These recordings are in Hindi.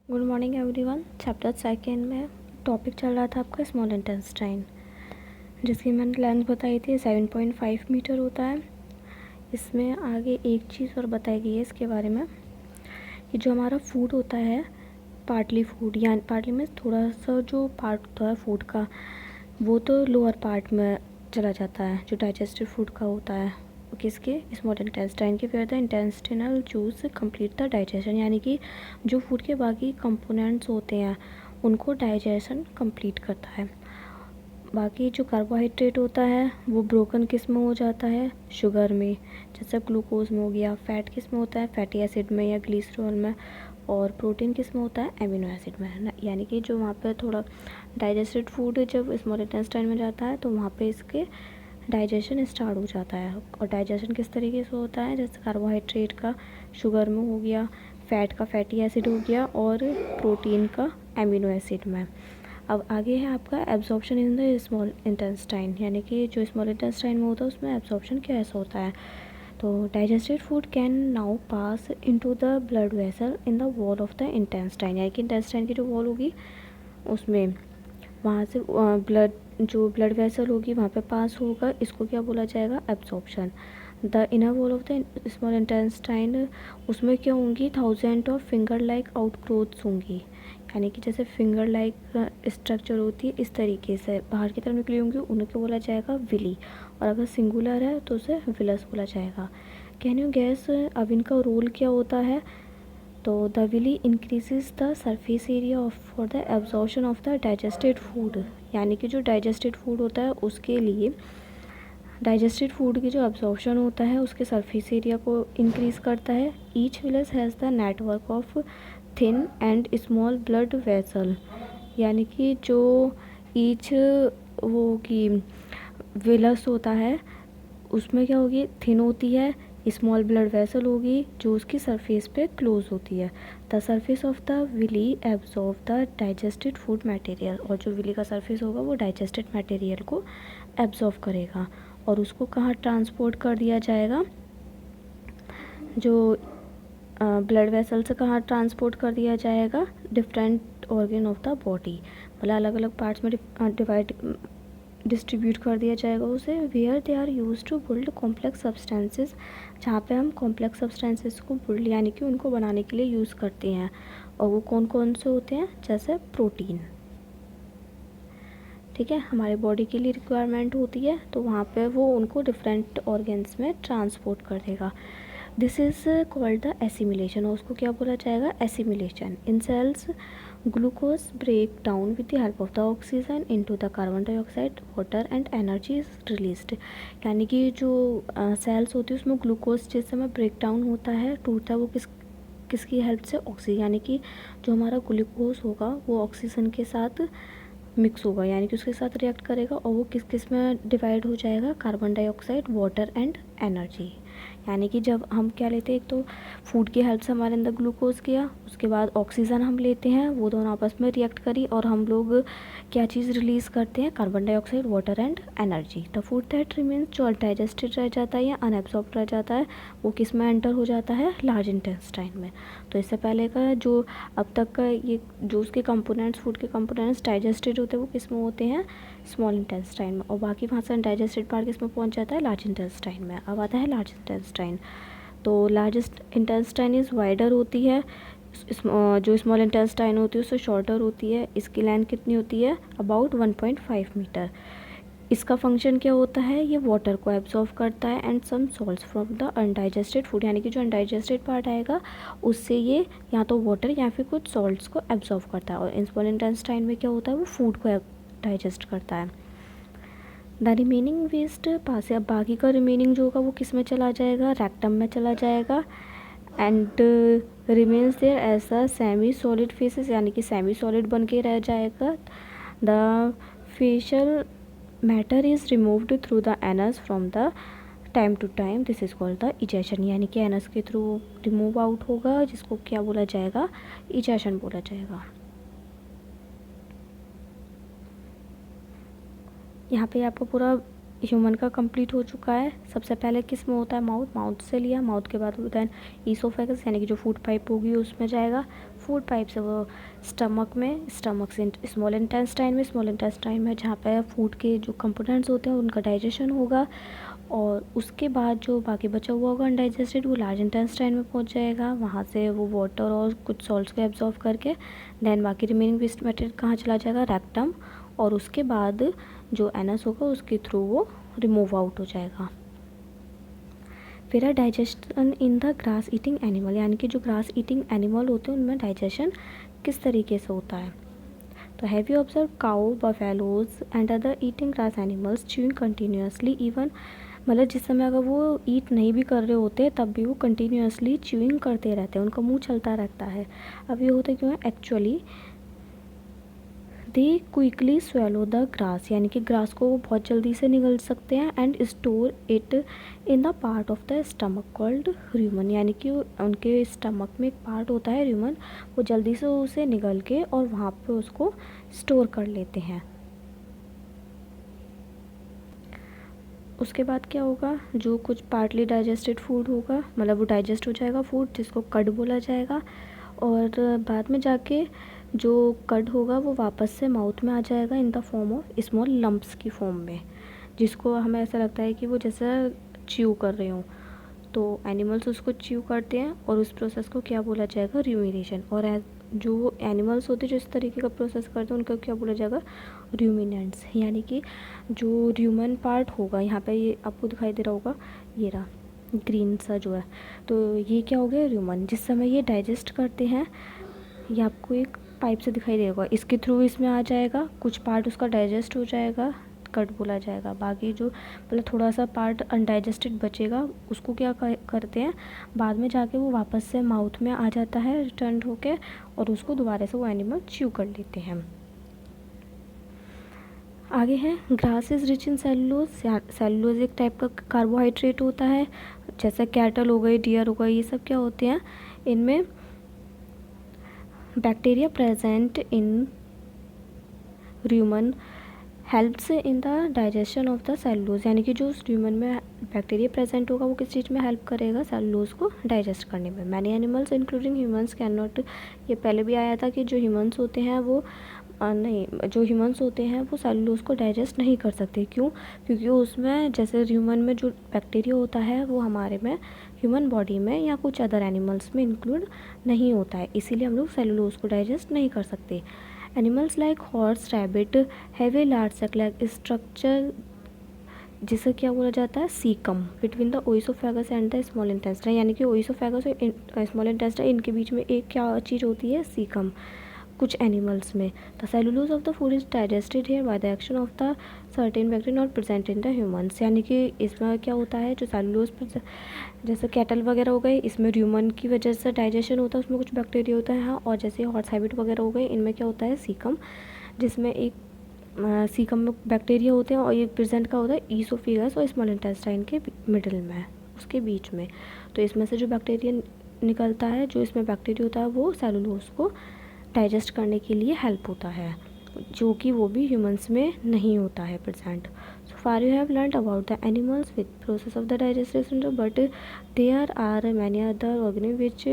Good morning everyone. Chapter second में टॉपिक चल रहा था आपका स्मॉल इंटेस्टाइन, जिसकी मैंने लेंथ बताई थी 7.5 मीटर होता है। इसमें आगे एक चीज़ और बताई गई है इसके बारे में कि जो हमारा फूड होता है, पार्टली फूड, यानी पार्टली में थोड़ा सा जो पार्ट होता है फूड का, वो तो लोअर पार्ट में चला जाता है, जो डाइजेस्टेड फूड का होता है। किसके? स्मॉल इंटेस्टाइन के। फिर the intestinal juice complete the digestion, यानी कि जो फूड के बाकी कंपोनेंट्स होते हैं उनको डाइजेशन कंप्लीट करता है। बाकी जो कार्बोहाइड्रेट होता है वो ब्रोकन किस में हो जाता है? शुगर में, जैसे ग्लूकोज में हो गया। फैट किस में होता है? फैटी एसिड में या ग्लिसरॉल में। और प्रोटीन किस में होता है? एमिनो एसिड में। यानी कि जो वहाँ पे थोड़ा डाइजेस्टेड फूड जब स्मॉल इंटेस्टाइन में जाता है तो वहाँ पे इसके डाइजेशन स्टार्ट हो जाता है। और डाइजेशन किस तरीके से होता है? जैसे कार्बोहाइड्रेट का शुगर में हो गया, फैट का फैटी एसिड हो गया, और प्रोटीन का एमिनो एसिड में। अब आगे है आपका absorption in the small intestine, यानी कि जो स्मॉल इंटेस्टाइन में होता है उसमें एब्जॉर्प्शन कैसा होता है। तो digested food can now pass into the blood vessel in the wall of the intestine, यानी कि इंटेस्टाइन की जो वॉल होगी उसमें वहाँ से जो ब्लड वेसल होगी वहाँ पे पास होगा। इसको क्या बोला जाएगा? Absorption. The inner wall of the small intestine, उसमें क्या होंगी? 1000 ऑफ फिंगर लाइक आउटग्रोथ्स होंगी, यानी कि जैसे फिंगर लाइक स्ट्रक्चर होती है इस तरीके से बाहर की तरफ निकली होंगी, उनको बोला जाएगा विली। और अगर सिंगुलर है तो उसे विलस बोला जाएगा। कैन यू गैस अब इनका रोल क्या होता है? तो the villi increases the surface area of for the absorption of the digested food, यानी कि जो डाइजेस्टेड फूड होता है उसके लिए डाइजेस्टेड फूड की जो एब्जॉर्प्शन होता है उसके सरफेस एरिया को इंक्रीज़ करता है। Each villous has the network of thin and small blood vessel, यानी कि जो ईच वो की विलस होता है उसमें क्या होगी? थिन होती है, स्मॉल ब्लड वेसल होगी जो उसकी सरफेस पे क्लोज होती है। The surface of the villi absorb the digested food material, और जो विली का सरफेस होगा वो डाइजेस्टेड मटेरियल को एब्जॉर्ब करेगा और उसको कहाँ ट्रांसपोर्ट कर दिया जाएगा? जो ब्लड वेसल से कहाँ ट्रांसपोर्ट कर दिया जाएगा? Different organ of the body, मतलब अलग अलग पार्ट्स में डिस्ट्रीब्यूट कर दिया जाएगा उसे। Where they are used to build complex substances, जहाँ पे हम कॉम्प्लेक्स सब्सटेंसेस को बिल्ड यानी कि उनको बनाने के लिए यूज़ करते हैं। और वो कौन कौन से होते हैं? जैसे प्रोटीन, ठीक है, हमारे बॉडी के लिए रिक्वायरमेंट होती है, तो वहाँ पे वो उनको डिफरेंट ऑर्गन्स में ट्रांसपोर्ट कर देगा। This is called the assimilation, और उसको क्या बोला जाएगा? Assimilation. In cells glucose break down with the help of the oxygen into the carbon dioxide water and energy is released, यानी कि जो सेल्स होती है उसमें ग्लूकोज जिस समय ब्रेक डाउन होता है, टूटता है, वो किसकी हेल्प से? ऑक्सीजन, यानी कि जो हमारा ग्लूकोज होगा वो ऑक्सीजन के साथ मिक्स होगा, यानी कि उसके साथ रिएक्ट करेगा, और वो किस किस में डिवाइड हो जाएगा? Carbon dioxide, water and energy. यानी कि जब हम क्या लेते हैं, एक तो फूड की हेल्प से हमारे अंदर ग्लूकोज गया, उसके बाद ऑक्सीजन हम लेते हैं, वो दोनों आपस में रिएक्ट करी और हम लोग क्या चीज़ रिलीज़ करते हैं? Carbon dioxide, water and energy. The food that remains, जो डाइजेस्टेड रह जाता है या अनएब्सॉर्ब्ड रह जाता है, वो किस में एंटर हो जाता है? लार्ज इंटेस्टाइन में। तो इससे पहले का जो अब तक का ये जो उसके कंपोनेंट्स, फूड के कंपोनेंट्स डाइजेस्टेड होते हैं वो किस में होते हैं? स्मॉल इंटेस्टाइन में। और बाकी वहाँ से अनडाइजेस्टेड पार्ट किस में पहुँच जाता है? लार्ज इंटेस्टाइन में। अब आता है लार्ज इंटेस्टाइन। तो लार्जेस्ट इंटेस्टाइन इज़ वाइडर होती है, जो स्मॉल इंटेस्टाइन होती है उससे शॉर्टर होती है। इसकी लेंथ कितनी होती है? About 1.5 metre. इसका फंक्शन क्या होता है? ये वाटर को एब्जॉर्व करता है and some salts from the undigested food, यानी कि जो अनडाइजेस्टेड पार्ट आएगा उससे ये या तो वाटर या फिर कुछ सॉल्ट्स को एब्जॉर्व करता है। और स्मॉल इंटेस्टाइन में क्या होता है? वो फूड को डाइजेस्ट करता है। द रिमेनिंग वेस्ट पास, अब बाकी का रिमेनिंग जो होगा वो किस में चला जाएगा? रेक्टम में चला जाएगा। And remains there as a semi solid faeces, यानी कि सेमी सॉलिड बन के रह जाएगा। The faecal matter is removed through the anus from the time to time, this is called the egestion, यानी कि एनस के थ्रू रिमूव आउट होगा, जिसको क्या बोला जाएगा? इजेशन बोला जाएगा। यहाँ पे आपको पूरा ह्यूमन का कंप्लीट हो चुका है। सबसे पहले किस में होता है? माउथ, माउथ से लिया, माउथ के बाद देन ईसोफेगस, यानी कि जो फूड पाइप होगी उसमें जाएगा। फूड पाइप्स है वो स्टमक से स्मॉल इंटेस्टाइन में जहाँ पे फूड के जो कंपोनेंट्स होते हैं उनका डाइजेशन होगा, और उसके बाद जो बाकी बचा हुआ होगा अनडाइजेस्टेड वो लार्ज इंटेस्टाइन में पहुँच जाएगा। वहाँ से वो वाटर और कुछ सॉल्ट्स को एब्जॉर्व करके देन बाकी रिमेनिंग वेस्ट मटेरियल कहाँ चला जाएगा, रेक्टम, और उसके बाद जो एनस होगा उसके थ्रू वो रिमूव आउट हो जाएगा। फिर है digestion in the grass eating animal, यानी कि जो ग्रास ईटिंग एनिमल होते हैं उनमें डाइजेशन किस तरीके से होता है। तो have you observe cow, buffaloes and other eating grass animals chewing continuously even, मतलब जिस समय अगर वो ईट नहीं भी कर रहे होते तब भी वो कंटिन्यूसली च्यूइंग करते रहते हैं, उनका मुंह चलता रहता है। अब ये होता क्यों है, actually they quickly swallow the grass, यानी कि ग्रास को वो बहुत जल्दी से निगल सकते हैं, and store it in the part of the stomach called र्यूमन, यानी कि उनके स्टमक में एक पार्ट होता है र्यूमन, वो जल्दी से उसे निगल के और वहाँ पे उसको स्टोर कर लेते हैं। उसके बाद क्या होगा, जो कुछ पार्टली डाइजेस्टेड फूड होगा, मतलब वो डाइजेस्ट हो जाएगा फूड जिसको कड बोला जाएगा, और बाद में जाके जो कड होगा वो वापस से माउथ में आ जाएगा in the form of small lumps की फॉर्म में, जिसको हमें ऐसा लगता है कि वो जैसा च्यू कर रहे हों। तो एनिमल्स उसको च्यू करते हैं और उस प्रोसेस को क्या बोला जाएगा, र्यूमिनेशन। और जो एनिमल्स होते हैं जो इस तरीके का प्रोसेस करते हैं उनको क्या बोला जाएगा, र्यूमिनेंट्स, यानी कि जो र्यूमन पार्ट होगा, यहाँ पे ये आपको दिखाई दे रहा होगा, ये रहा ग्रीन सा जो है, तो ये क्या हो गया र्यूमन। जिस समय ये डाइजेस्ट करते हैं, ये आपको एक पाइप से दिखाई देगा, इसके थ्रू इसमें आ जाएगा, कुछ पार्ट उसका डाइजेस्ट हो जाएगा, कट बोला जाएगा, बाकी जो मतलब थोड़ा सा पार्ट अनडाइजेस्टेड बचेगा उसको क्या करते हैं, बाद में जाके वो वापस से माउथ में आ जाता है रिटर्न होके, और उसको दोबारा से वो एनिमल च्यू कर लेते हैं। आगे है grass is rich in cellulose, cellulose एक टाइप का कार्बोहाइड्रेट होता है, जैसे कैटल हो गई, डियर हो गई, ये सब क्या होते हैं, इनमें bacteria present in र्यूमन helps in the digestion of the cellulose, यानी कि जो र्यूमन में बैक्टीरिया प्रेजेंट होगा वो किस चीज़ में हेल्प करेगा, सेलुलोज को डाइजेस्ट करने में। Many animals including humans can not, ये पहले भी आया था कि जो ह्यूमंस होते हैं वो जो ह्यूमंस होते हैं वो सेलुलोज को डाइजेस्ट नहीं कर सकते। क्यों, क्योंकि उसमें जैसे ह्यूमन में जो बैक्टीरिया होता है वो हमारे में ह्यूमन बॉडी में या कुछ अदर एनिमल्स में इंक्लूड नहीं होता है, इसीलिए हम लोग सेलुलोज को डाइजेस्ट नहीं कर सकते। Animals like horse, rabbit have a large sac structure, जिसे क्या बोला जाता है, caecum, between the oesophagus and the small intestine, यानी कि ओइसोफेगस और स्मॉल इंटेस्टाइन इनके बीच में एक क्या चीज़ होती है, सीकम, कुछ एनिमल्स में। The cellulose of the food is digested here by the action of the certain bacteria not present in the humans, यानी कि इसमें क्या होता है, जो सेलुलोज जैसे कैटल वगैरह हो गए, इसमें ह्यूमन की वजह से डाइजेशन होता है, उसमें कुछ बैक्टीरिया होता है, हाँ, और जैसे हॉर्स हैबिट वगैरह हो गए, इनमें क्या होता है, सीकम, जिसमें एक सीकम में बैक्टीरिया होते हैं, और ये प्रेजेंट का होता है ईसोफेगस और स्मॉल इंटेस्टाइन के मिडिल में, उसके बीच में। तो इसमें से जो बैक्टीरिया निकलता है, जो इसमें बैक्टीरिया होता है वो सेलुलोज को डाइजेस्ट करने के लिए हेल्प होता है, जो कि वो भी ह्यूमंस में नहीं होता है present. So far you have learned about the animals with process of the digestive system, but there are many other organism which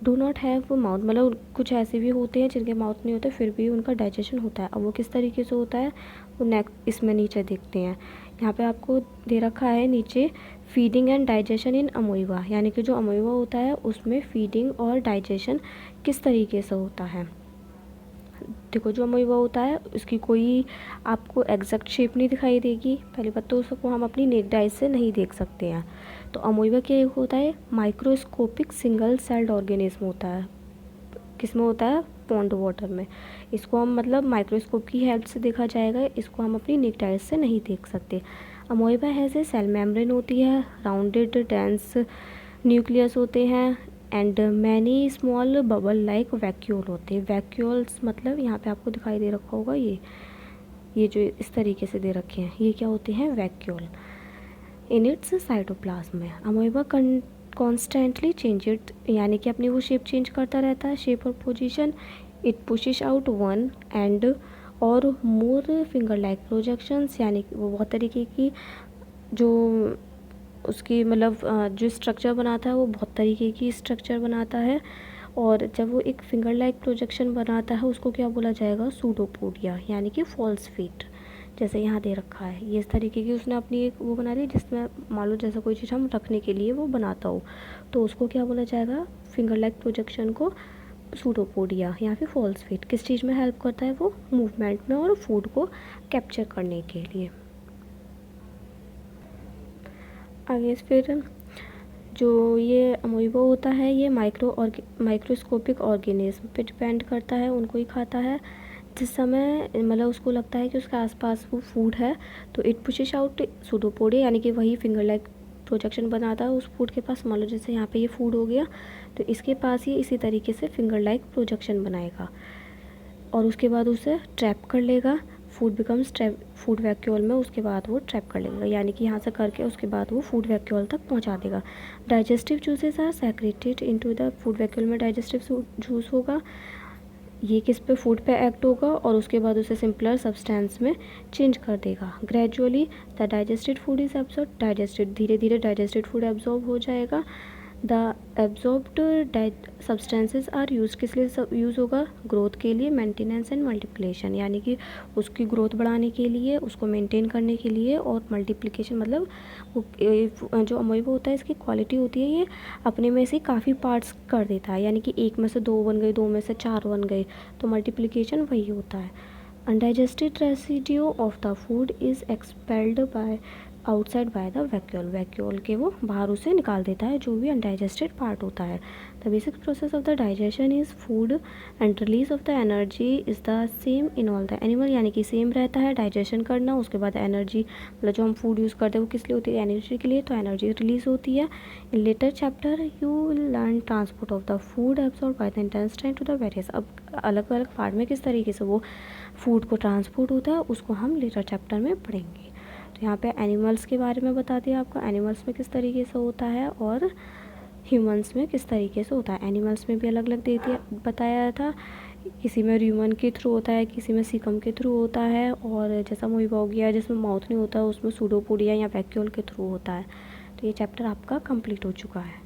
do not have mouth, मतलब कुछ ऐसे भी होते हैं जिनके माउथ नहीं होते फिर भी उनका डाइजेशन होता है। अब वो किस तरीके से होता है, वो इसमें नीचे देखते हैं, यहाँ पे आपको दे रखा है नीचे, फीडिंग एंड डाइजेशन इन अमोइबा, यानी कि जो अमोइबा होता है उसमें फीडिंग और डाइजेशन किस तरीके से होता है। देखो, जो अमोइबा होता है उसकी कोई आपको एग्जैक्ट शेप नहीं दिखाई देगी, पहली बात तो उसको हम अपनी नेक्ड आइज से नहीं देख सकते हैं। तो अमोइबा क्या होता है, माइक्रोस्कोपिक सिंगल सेल्ड ऑर्गेनिज्म होता है, किसमें होता है, पॉन्ड वाटर में। इसको हम मतलब माइक्रोस्कोप की हेल्प से देखा जाएगा, इसको हम अपनी नेक्ड आइज से नहीं देख सकते। अमोइबा हैज़ ए सेल मेम्ब्रेन होती है, राउंडेड डेंस न्यूक्लियस होते हैं, and many small bubble like vacuole होते हैं। वैक्यूल्स मतलब यहाँ पे आपको दिखाई दे रखा होगा, ये जो इस तरीके से दे रखे हैं, ये क्या होते हैं, वैक्यूल। इन इट्स साइटोप्लाज्म में अमोइबा कॉन्स्टेंटली चेंज इट, यानी कि अपनी वो शेप चेंज करता रहता है, शेप और position. It pushes out one and और मोर फिंगर लाइक प्रोजेक्शंस, यानी कि वो बहुत तरीके की जो उसकी मतलब जो स्ट्रक्चर बनाता है वो बहुत तरीके की स्ट्रक्चर बनाता है, और जब वो एक फिंगर लाइक प्रोजेक्शन बनाता है उसको क्या बोला जाएगा, सूडोपोडिया, यानी कि फॉल्स फीट। जैसे यहाँ दे रखा है, ये इस तरीके की उसने अपनी एक वो बना ली जिसमें मान लो जैसा कोई चीज़ हम रखने के लिए वो बनाता हो, तो उसको क्या बोला जाएगा, फिंगर लाइक प्रोजेक्शन को सूडोपोडिया या फिर फॉल्स फीट। किस चीज़ में हेल्प करता है वो, मूवमेंट में और फूड को कैप्चर करने के लिए। आगे फिर जो ये अमोइबा होता है ये माइक्रोस्कोपिक ऑर्गेनिज्म पे डिपेंड करता है, उनको ही खाता है। जिस समय मतलब उसको लगता है कि उसके आसपास वो फूड है तो इट पुशेस आउट सूडोपोडिया, यानी कि वही फिंगर लाइक प्रोजेक्शन बनाता है उस फूड के पास। मान लो जैसे यहाँ पे ये फूड हो गया तो इसके पास ये इसी तरीके से फिंगर लाइक प्रोजेक्शन बनाएगा और उसके बाद उसे ट्रैप कर लेगा। Food becomes trap food vacuole में, उसके बाद वो ट्रैप कर लेगा, यानी कि यहाँ से करके उसके बाद वो फूड वैक्यूल तक पहुँचा देगा। Digestive juices are secreted into the food vacuole में डाइजेस्टिव जूस होगा, ये किस पे, फूड पे एक्ट होगा और उसके बाद उसे सिंपलर सब्सटेंस में चेंज कर देगा। Gradually the digested food is absorb, digested धीरे धीरे डाइजेस्टेड फूड एब्जॉर्ब हो जाएगा। The absorbed substances are used किस लिए यूज़ होगा, ग्रोथ के लिए, मेंटेनेंस एंड मल्टीप्लिकेशन, यानी कि उसकी ग्रोथ बढ़ाने के लिए, उसको मेंटेन करने के लिए, और मल्टीप्लिकेशन मतलब वो जो अमोइबा होता है इसकी क्वालिटी होती है ये अपने में से काफ़ी पार्ट्स कर देता है, यानी कि एक में से दो बन गए, दो में से चार बन गए, तो मल्टीप्लिकेशन वही होता है। Undigested residue of the food is expelled by outside by the vacuole, vacuole के वो बाहर उसे निकाल देता है जो भी अनडाइजेस्टेड पार्ट होता है। The basic process of the digestion is food and release of the energy is the same in all the animal, यानी कि सेम रहता है डाइजेशन करना, उसके बाद एनर्जी मतलब जो हम फूड यूज़ करते हैं वो किस लिए होती है, एनर्जी के लिए, तो एनर्जी रिलीज होती है। In later chapter you will learn transport of the food absorb by the intestine to the various, अब अलग अलग पार्ट में किस तरीके से वो फूड को ट्रांसपोर्ट होता है उसको हम लेटर चैप्टर में पढ़ेंगे। तो यहाँ पे एनिमल्स के बारे में बता दिया आपको, एनिमल्स में किस तरीके से होता है और ह्यूमंस में किस तरीके से होता है। एनिमल्स में भी अलग अलग दे दिया बताया था, किसी में ह्यूमन के थ्रू होता है, किसी में सीकम के थ्रू होता है, और जैसा अमोइबा हो गया जिसमें माउथ नहीं होता उसमें सूडोपोडिया या वैक्यूल के थ्रू होता है। तो ये चैप्टर आपका कंप्लीट हो चुका है।